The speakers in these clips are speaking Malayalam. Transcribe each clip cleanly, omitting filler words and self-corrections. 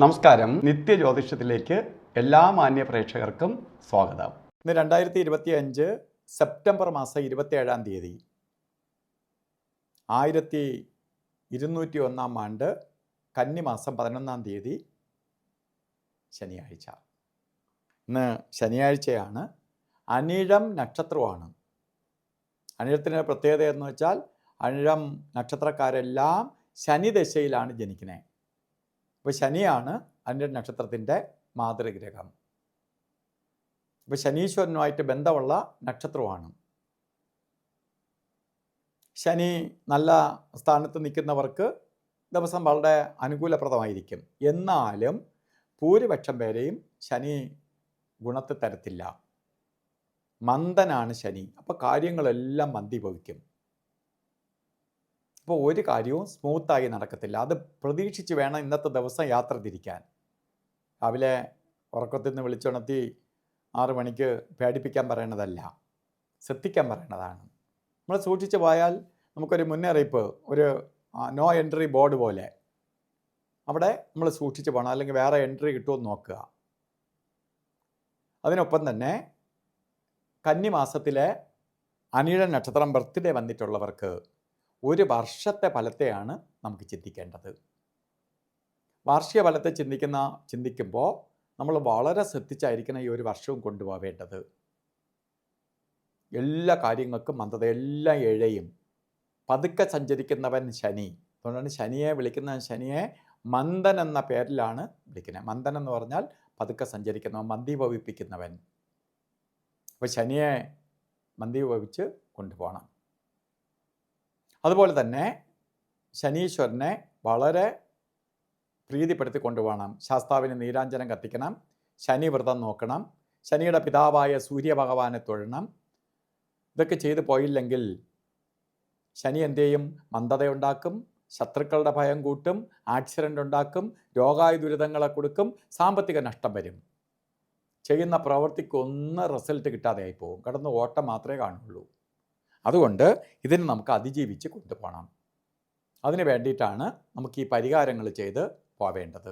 നമസ്കാരം. നിത്യജ്യോതിഷത്തിലേക്ക് എല്ലാ മാന്യ പ്രേക്ഷകർക്കും സ്വാഗതം. ഇന്ന് 2025 സെപ്റ്റംബർ മാസം 27-ാം തീയതി 1201 ആണ്ട് കന്നിമാസം 11-ാം തീയതി ശനിയാഴ്ച. ഇന്ന് ശനിയാഴ്ചയാണ്. അനിഴം നക്ഷത്രമാണ്. അനിഴത്തിൻ്റെ പ്രത്യേകത എന്ന് വെച്ചാൽ അനിഴം നക്ഷത്രക്കാരെല്ലാം ശനിദശയിലാണ് ജനിക്കുന്നത്. അപ്പോൾ ശനിയാണ് അനിഴ നക്ഷത്രത്തിൻ്റെ മാതൃഗ്രഹം. ഇപ്പോൾ ശനീശ്വരനുമായിട്ട് ബന്ധമുള്ള നക്ഷത്രമാണ്. ശനി നല്ല സ്ഥാനത്ത് നിൽക്കുന്നവർക്ക് ദിവസം വളരെ അനുകൂലപ്രദമായിരിക്കും. എന്നാലും ഭൂരിപക്ഷം പേരെയും ശനി ഗുണത്തെ തരത്തില്ല. മന്ദനാണ് ശനി. അപ്പോൾ കാര്യങ്ങളെല്ലാം മന്ദീഭവിക്കും. അപ്പോൾ ഒരു കാര്യവും സ്മൂത്തായി നടക്കത്തില്ല. അത് പ്രതീക്ഷിച്ച് വേണം ഇന്നത്തെ ദിവസം യാത്ര തിരിക്കാൻ. രാവിലെ ഉറക്കത്തിൽ നിന്ന് വിളിച്ചുണർത്തി 6 മണിക്ക് പേടിപ്പിക്കാൻ പറയണതല്ല, ശ്രദ്ധിക്കാൻ പറയണതാണ്. നമ്മൾ സൂക്ഷിച്ച് പോയാൽ നമുക്കൊരു മുന്നറിയിപ്പ്, ഒരു നോ എൻട്രി ബോർഡ് പോലെ അവിടെ നമ്മൾ സൂക്ഷിച്ച് പോകണം. അല്ലെങ്കിൽ വേറെ എൻട്രി കിട്ടുമെന്ന് നോക്കുക. അതിനൊപ്പം തന്നെ കന്നിമാസത്തിലെ അനിഴ നക്ഷത്രം ബർത്ത്ഡേ വന്നിട്ടുള്ളവർക്ക് ഒരു വർഷത്തെ ഫലത്തെയാണ് നമുക്ക് ചിന്തിക്കേണ്ടത്. വാർഷിക ഫലത്തെ ചിന്തിക്കുമ്പോൾ നമ്മൾ വളരെ ശ്രദ്ധിച്ചായിരിക്കണം ഈ ഒരു വർഷവും കൊണ്ടുപോവേണ്ടത്. എല്ലാ കാര്യങ്ങൾക്കും മന്ദത, എല്ലാം ഇഴയും. പതുക്കെ സഞ്ചരിക്കുന്നവൻ ശനി. അതുകൊണ്ടാണ് ശനിയെ ശനിയെ മന്ദൻ എന്ന പേരിലാണ് വിളിക്കുന്നത്. മന്ദൻ എന്ന് പറഞ്ഞാൽ പതുക്കെ സഞ്ചരിക്കുന്നവൻ, മന്ദീഭവിപ്പിക്കുന്നവൻ. അപ്പോൾ ശനിയെ മന്ദീഭവിച്ച് കൊണ്ടുപോകണം. അതുപോലെ തന്നെ ശനീശ്വരനെ വളരെ പ്രീതിപ്പെടുത്തി കൊണ്ടുപോകണം. ശാസ്താവിന് നീരാഞ്ജനം കത്തിക്കണം, ശനി വ്രതം നോക്കണം, ശനിയുടെ പിതാവായ സൂര്യഭഗവാനെ തൊഴണം. ഇതൊക്കെ ചെയ്തു പോയില്ലെങ്കിൽ ശനി എന്ത് ചെയ്യും? മന്ദതയുണ്ടാക്കും, ശത്രുക്കളുടെ ഭയം കൂട്ടും, ആക്സിഡൻ്റ് ഉണ്ടാക്കും, രോഗായ ദുരിതങ്ങളെ കൊടുക്കും, സാമ്പത്തിക നഷ്ടം വരും. ചെയ്യുന്ന പ്രവൃത്തിക്കൊന്നും റിസൾട്ട് കിട്ടാതെ ആയിപ്പോവും. കടന്ന് ഓട്ടം മാത്രമേ കാണുള്ളൂ. അതുകൊണ്ട് ഇതിന് നമുക്ക് അതിജീവിച്ച് കൊണ്ടുപോകണം. അതിന് വേണ്ടിയിട്ടാണ് നമുക്ക് ഈ പരിഹാരങ്ങൾ ചെയ്ത് പോവേണ്ടത്.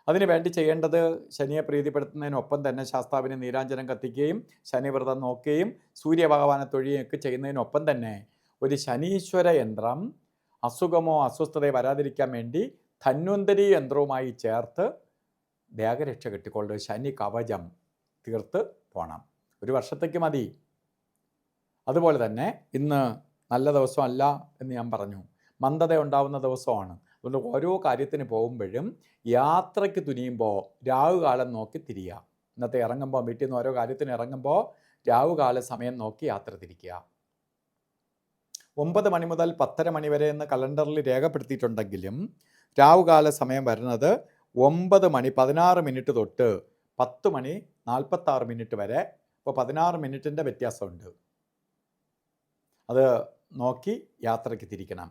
അതിനു വേണ്ടി ചെയ്യേണ്ടത് ശനിയെ പ്രീതിപ്പെടുത്തുന്നതിനൊപ്പം തന്നെ ശാസ്താവിന് നീരാഞ്ജനം കത്തിക്കുകയും ശനിവ്രതം നോക്കുകയും സൂര്യഭഗവാനെ തൊഴുകയൊക്കെ ചെയ്യുന്നതിനൊപ്പം തന്നെ ഒരു ശനീശ്വര യന്ത്രം അസുഖമോ അസ്വസ്ഥതയോ വരാതിരിക്കാൻ വേണ്ടി ധന്വന്തരി യന്ത്രവുമായി ചേർത്ത് ദേഹരക്ഷ കെട്ടിക്കൊണ്ട് ശനി കവചം തീർത്ത് പോകണം. ഒരു വർഷത്തേക്ക് മതി. അതുപോലെ തന്നെ ഇന്ന് നല്ല ദിവസമല്ല എന്ന് ഞാൻ പറഞ്ഞു, മന്ദത ഉണ്ടാവുന്ന ദിവസമാണ്. അതുകൊണ്ട് ഓരോ കാര്യത്തിന് പോകുമ്പോഴും യാത്രയ്ക്ക് തുനിയുമ്പോൾ രാവുകാലം നോക്കി തിരിയുക. ഇന്നത്തെ ഇറങ്ങുമ്പോൾ, വീട്ടിൽ നിന്ന് ഓരോ കാര്യത്തിന് ഇറങ്ങുമ്പോൾ രാവുകാല സമയം നോക്കി യാത്ര തിരിക്കുക. 9 മണി മുതൽ 10:30 മണി വരെ എന്ന് കലണ്ടറിൽ രേഖപ്പെടുത്തിയിട്ടുണ്ടെങ്കിലും രാവുകാല സമയം വരുന്നത് 9 മണി 16 മിനിറ്റ് തൊട്ട് 10 മണി 46 മിനിറ്റ് വരെ. അപ്പോൾ 16 മിനിറ്റിൻ്റെ വ്യത്യാസമുണ്ട്. അത് നോക്കി യാത്രയ്ക്ക് തിരിക്കണം.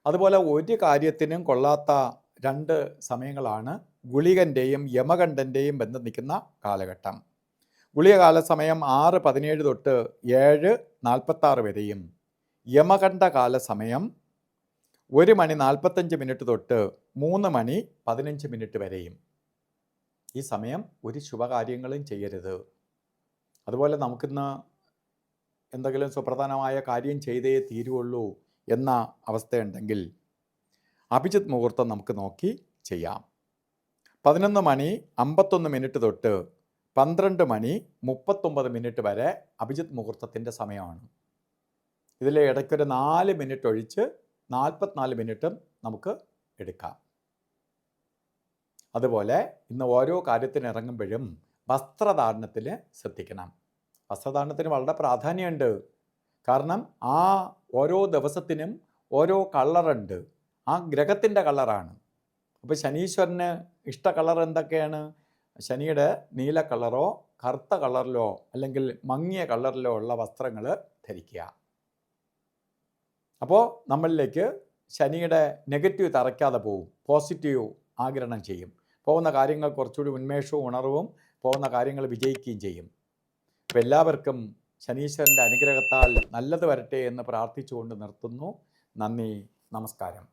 അതുപോലെ ഒരു കാര്യത്തിനും കൊള്ളാത്ത 2 സമയങ്ങളാണ് ഗുളികൻ്റെയും യമകണ്ഠൻ്റെയും ബന്ധം നിൽക്കുന്ന കാലഘട്ടം. ഗുളികകാല സമയം 6:17 തൊട്ട് 7:46 വരെയും യമകണ്ഠ കാല സമയം 1 മണി 45 മിനിറ്റ് തൊട്ട് 3 മണി 15 മിനിറ്റ് വരെയും. ഈ സമയം ഒരു ശുഭകാര്യങ്ങളും ചെയ്യരുത്. അതുപോലെ നമുക്കിന്ന് എന്തെങ്കിലും സുപ്രധാനമായ കാര്യം ചെയ്തേ തീരുള്ളൂ എന്ന അവസ്ഥയുണ്ടെങ്കിൽ അഭിജിത്ത് മുഹൂർത്തം നമുക്ക് നോക്കി ചെയ്യാം. 11 മണി 51 മിനിറ്റ് തൊട്ട് 12 മണി 39 മിനിറ്റ് വരെ അഭിജിത്ത് മുഹൂർത്തത്തിൻ്റെ സമയമാണ്. ഇതിലെ ഇടയ്ക്കൊരു 4 മിനിറ്റ് ഒഴിച്ച് 44 മിനിറ്റും നമുക്ക് എടുക്കാം. അതുപോലെ ഇന്ന് ഓരോ കാര്യത്തിന് ഇറങ്ങുമ്പോഴും വസ്ത്രധാരണത്തിൽ ശ്രദ്ധിക്കണം. വസ്ത്രധാരണത്തിന് വളരെ പ്രാധാന്യമുണ്ട്. കാരണം ആ ഓരോ ദിവസത്തിനും ഓരോ കളറുണ്ട്. ആ ഗ്രഹത്തിൻ്റെ കളറാണ്. അപ്പോൾ ശനീശ്വരന് ഇഷ്ട കളർ എന്തൊക്കെയാണ്? ശനിയുടെ നീല കളറോ കറുത്ത കളറിലോ അല്ലെങ്കിൽ മങ്ങിയ കളറിലോ ഉള്ള വസ്ത്രങ്ങൾ ധരിക്കുക. അപ്പോൾ നമ്മളിലേക്ക് ശനിയുടെ നെഗറ്റീവ് തറയ്ക്കാതെ പോവും, പോസിറ്റീവ് ആഗിരണം ചെയ്യും. പോകുന്ന കാര്യങ്ങൾ കുറച്ചുകൂടി ഉന്മേഷവും ഉണർവും, പോകുന്ന കാര്യങ്ങൾ വിജയിക്കുകയും ചെയ്യും. അപ്പോൾ എല്ലാവർക്കും ശനീശ്വരൻ്റെ അനുഗ്രഹത്താൽ നല്ലത് വരട്ടെ എന്ന് പ്രാർത്ഥിച്ചുകൊണ്ട് നിർത്തുന്നു. നന്ദി, നമസ്കാരം.